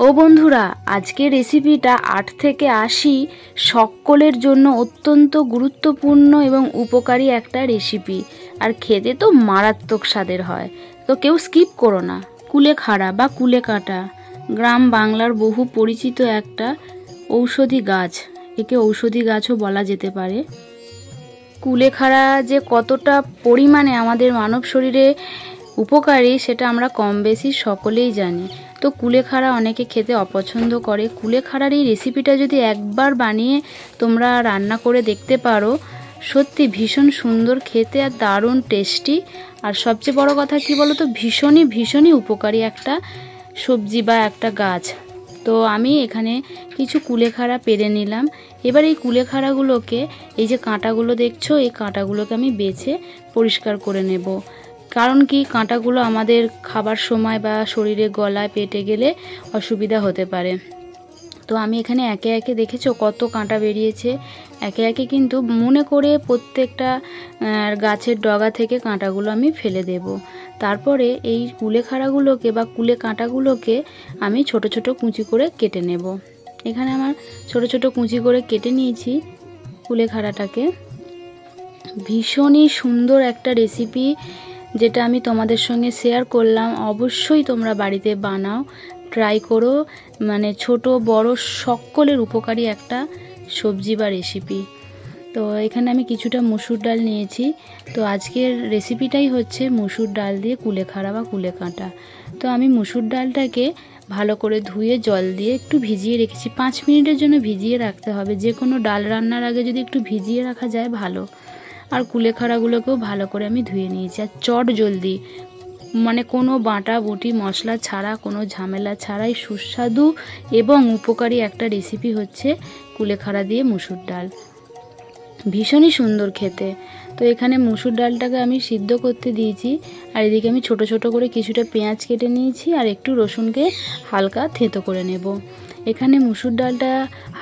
ও বন্ধুরা, আজকের রেসিপিটা 8 থেকে 80 সকলের জন্য অত্যন্ত গুরুত্বপূর্ণ এবং উপকারী একটা রেসিপি। আর খেতে তো মারাত্মক স্বাদের হয়, তো কেউ স্কিপ করো না। কুলেখাড়া বা কুলেকাটা গ্রাম বাংলার বহু পরিচিত একটা ঔষধি গাছ, একে ঔষধি গাছও বলা যেতে পারে। কুলেখাড়া যে কতটা পরিমাণে আমাদের মানব শরীরে উপকারী সেটা আমরা কম বেশি সকলেই জানি। তো কুলেখাড়া অনেকে খেতে অপছন্দ করে। কুলেখাড়ার এই রেসিপিটা যদি একবার বানিয়ে তোমরা রান্না করে দেখতে পারো, সত্যি ভীষণ সুন্দর খেতে আর দারুণ টেস্টি। আর সবচেয়ে বড় কথা কি বলো তো, ভীষণই উপকারী একটা সবজি বা একটা গাছ। তো আমি এখানে কিছু কুলেখাড়া পেরে নিলাম। এবার এই কুলেখাড়াগুলোকে, এই যে কাঁটাগুলো দেখছো, এই কাঁটাগুলোকে আমি বেছে পরিষ্কার করে নেব। কারণ কি, কাঁটাগুলো আমাদের খাবার সময় বা শরীরে গলায় পেটে গেলে অসুবিধা হতে পারে। তো আমি এখানে একে একে দেখেছো কত কাঁটা বেরিয়েছে, একে একে কিন্তু মনে করে প্রত্যেকটা গাছের ডগা থেকে কাঁটাগুলো আমি ফেলে দেব। তারপরে এই কুলেখাড়াগুলোকে বা কুলে কাঁটাগুলোকে আমি ছোট ছোট কুচি করে কেটে নেব। এখানে আমার ছোট ছোট কুচি করে কেটে নিয়েছি কুলেখাড়াটাকে। ভীষণই সুন্দর একটা রেসিপি যেটা আমি তোমাদের সঙ্গে শেয়ার করলাম। অবশ্যই তোমরা বাড়িতে বানাও, ট্রাই করো। মানে ছোট বড় সকলের উপকারী একটা সবজি বা রেসিপি। তো এখানে আমি কিছুটা মসুর ডাল নিয়েছি। তো আজকের রেসিপিটাই হচ্ছে মসুর ডাল দিয়ে কুলেখাড়া বা কুলেকাঁটা। তো আমি মসুর ডালটাকে ভালো করে ধুয়ে জল দিয়ে একটু ভিজিয়ে রেখেছি। 5 মিনিটের জন্য ভিজিয়ে রাখতে হবে। যে কোনো ডাল রান্নার আগে যদি একটু ভিজিয়ে রাখা যায় ভালো। আর কুলেখাড়াগুলোকেও ভালো করে আমি ধুয়ে নিয়েছি। আর চট জলদি, মানে কোনো বাটা বুটি মশলা ছাড়া, কোনো ঝামেলা ছাড়াই সুস্বাদু এবং উপকারী একটা রেসিপি হচ্ছে কুলেখাড়া দিয়ে মুসুর ডাল। ভীষণই সুন্দর খেতে। তো এখানে মুসুর ডালটাকে আমি সিদ্ধ করতে দিয়েছি। আর এদিকে আমি ছোট ছোট করে কিছুটা পেঁয়াজ কেটে নিয়েছি আর একটু রসুনকে হালকা থেঁতো করে নেব। এখানে মুসুর ডালটা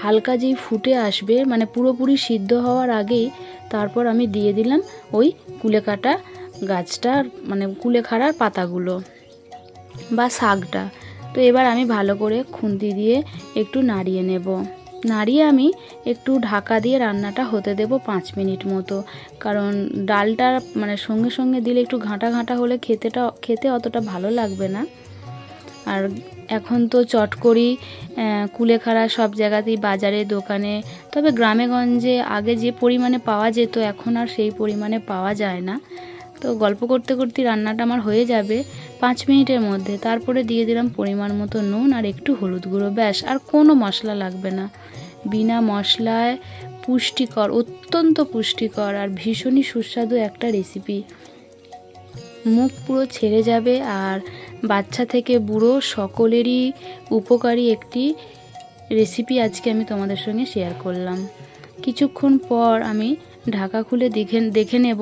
হালকা যেই ফুটে আসবে, মানে পুরোপুরি সিদ্ধ হওয়ার আগেই, তারপর আমি দিয়ে দিলাম ওই কুলেকাটা গাছটার, মানে কুলেখাড়ার পাতাগুলো বা শাকটা। তো এবার আমি ভালো করে খুন্তি দিয়ে একটু নাড়িয়ে নেব। নাড়িয়ে আমি একটু ঢাকা দিয়ে রান্নাটা হতে দেব 5 মিনিট মতো। কারণ ডালটা মানে সঙ্গে সঙ্গে দিলে একটু ঘাঁটা ঘাঁটা হলে খেতে অতটা ভালো লাগবে না। আর এখন তো চটকরি কুলেখাড়া সব জায়গাতেই, বাজারে দোকানে, তবে গ্রামে গঞ্জে আগে যে পরিমাণে পাওয়া যেত এখন আর সেই পরিমাণে পাওয়া যায় না। তো গল্প করতে করতে রান্নাটা আমার হয়ে যাবে 5 মিনিটের মধ্যে। তারপরে দিয়ে দিলাম পরিমাণ মতো নুন আর একটু হলুদ গুঁড়ো, ব্যাস। আর কোনো মশলা লাগবে না। বিনা মশলায় পুষ্টিকর, অত্যন্ত পুষ্টিকর আর ভীষণই সুস্বাদু একটা রেসিপি। মুখ পুরো ছেড়ে যাবে। আর বাচ্চা থেকে বুড়ো সকলেরই উপকারী একটি রেসিপি আজকে আমি তোমাদের সঙ্গে শেয়ার করলাম। কিছুক্ষণ পর আমি ঢাকা খুলে দেখে নেব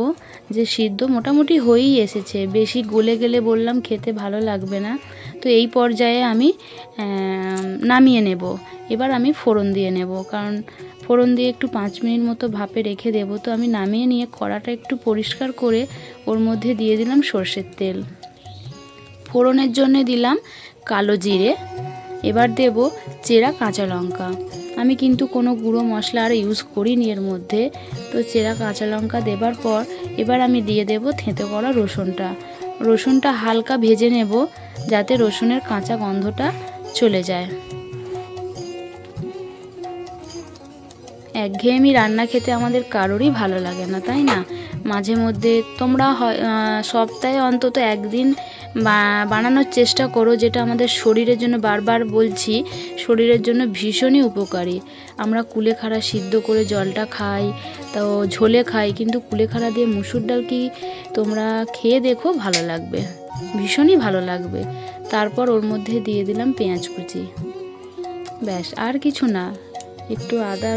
যে সিদ্ধ মোটামুটি হয়েই এসেছে। বেশি গলে গেলে বললাম খেতে ভালো লাগবে না। তো এই পর্যায়ে আমি নামিয়ে নেব। এবার আমি ফোড়ন দিয়ে নেব, কারণ ফোড়ন দিয়ে একটু 5 মিনিট মতো ভাপে রেখে দেব। তো আমি নামিয়ে নিয়ে কড়াটা একটু পরিষ্কার করে ওর মধ্যে দিয়ে দিলাম সর্ষের তেল। ফোড়নের জন্য দিলাম কালো জিরে। এবার দেব চেরা কাঁচা লঙ্কা। আমি কিন্তু কোনো গুঁড়ো মশলা আর ইউজ করিনি এর মধ্যে। তো চেরা কাঁচা লঙ্কা দেবার পর এবার আমি দিয়ে দেব থেঁতো করা রসুনটা হালকা ভেজে নেব, যাতে রসুনের কাঁচা গন্ধটা চলে যায়। একঘেয়েমি রান্না খেতে আমাদের কারোরই ভালো লাগে না, তাই না? মাঝে মধ্যে তোমরা সপ্তাহে অন্তত একদিন বানানোর চেষ্টা করো, যেটা আমাদের শরীরের জন্য, বারবার বলছি, শরীরের জন্য ভীষণই উপকারী। আমরা কুলেখাড়া সিদ্ধ করে জলটা খাই, তো ঝোলে খাই, কিন্তু কুলেখাড়া দিয়ে মুসুর ডাল কি তোমরা খেয়ে দেখো, ভালো লাগবে, ভীষণই ভালো লাগবে। তারপর ওর মধ্যে দিয়ে দিলাম পেঁয়াজ কুচি, ব্যাস। আর কিছু না, একটু আদা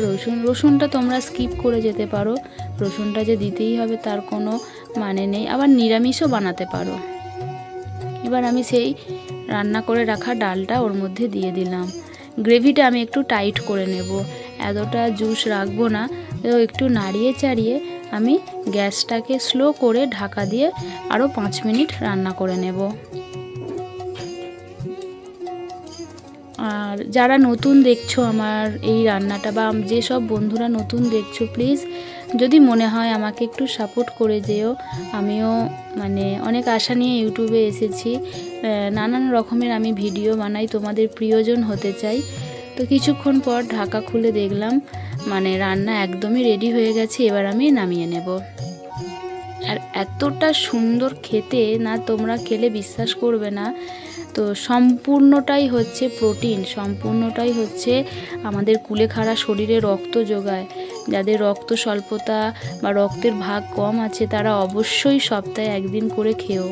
রসুনটা তোমরা স্কিপ করে যেতে পারো। রসুনটা যে দিতেই হবে তার কোনো মানে নেই, আবার নিরামিষও বানাতে পারো। এবার আমি সেই রান্না করে রাখা ডালটা ওর মধ্যে দিয়ে দিলাম। গ্রেভিটা আমি একটু টাইট করে নেব, এতটা জুস রাখবো না। একটু নাড়িয়ে চাড়িয়ে আমি গ্যাসটাকে স্লো করে ঢাকা দিয়ে আরও 5 মিনিট রান্না করে নেব। আর যারা নতুন দেখছো আমার এই রান্নাটা, বা যেসব বন্ধুরা নতুন দেখছো, প্লিজ যদি মনে হয় আমাকে একটু সাপোর্ট করে যেও। আমিও মানে অনেক আশা নিয়ে ইউটিউবে এসেছি, নানান রকমের আমি ভিডিও বানাই, তোমাদের প্রিয়জন হতে চাই। তো কিছুক্ষণ পর ঢাকা খুলে দেখলাম মানে রান্না একদমই রেডি হয়ে গেছে, এবার আমি নামিয়ে নেব। আর এতটা সুন্দর খেতে, না তোমরা খেলে বিশ্বাস করবে না। তো সম্পূর্ণটাই হচ্ছে প্রোটিন, সম্পূর্ণটাই হচ্ছে আমাদের কুলেখাড়া শরীরে রক্ত যোগায়। যাদের রক্ত স্বল্পতা বা রক্তের ভাগ কম আছে তারা অবশ্যই সপ্তাহে একদিন করে খেও।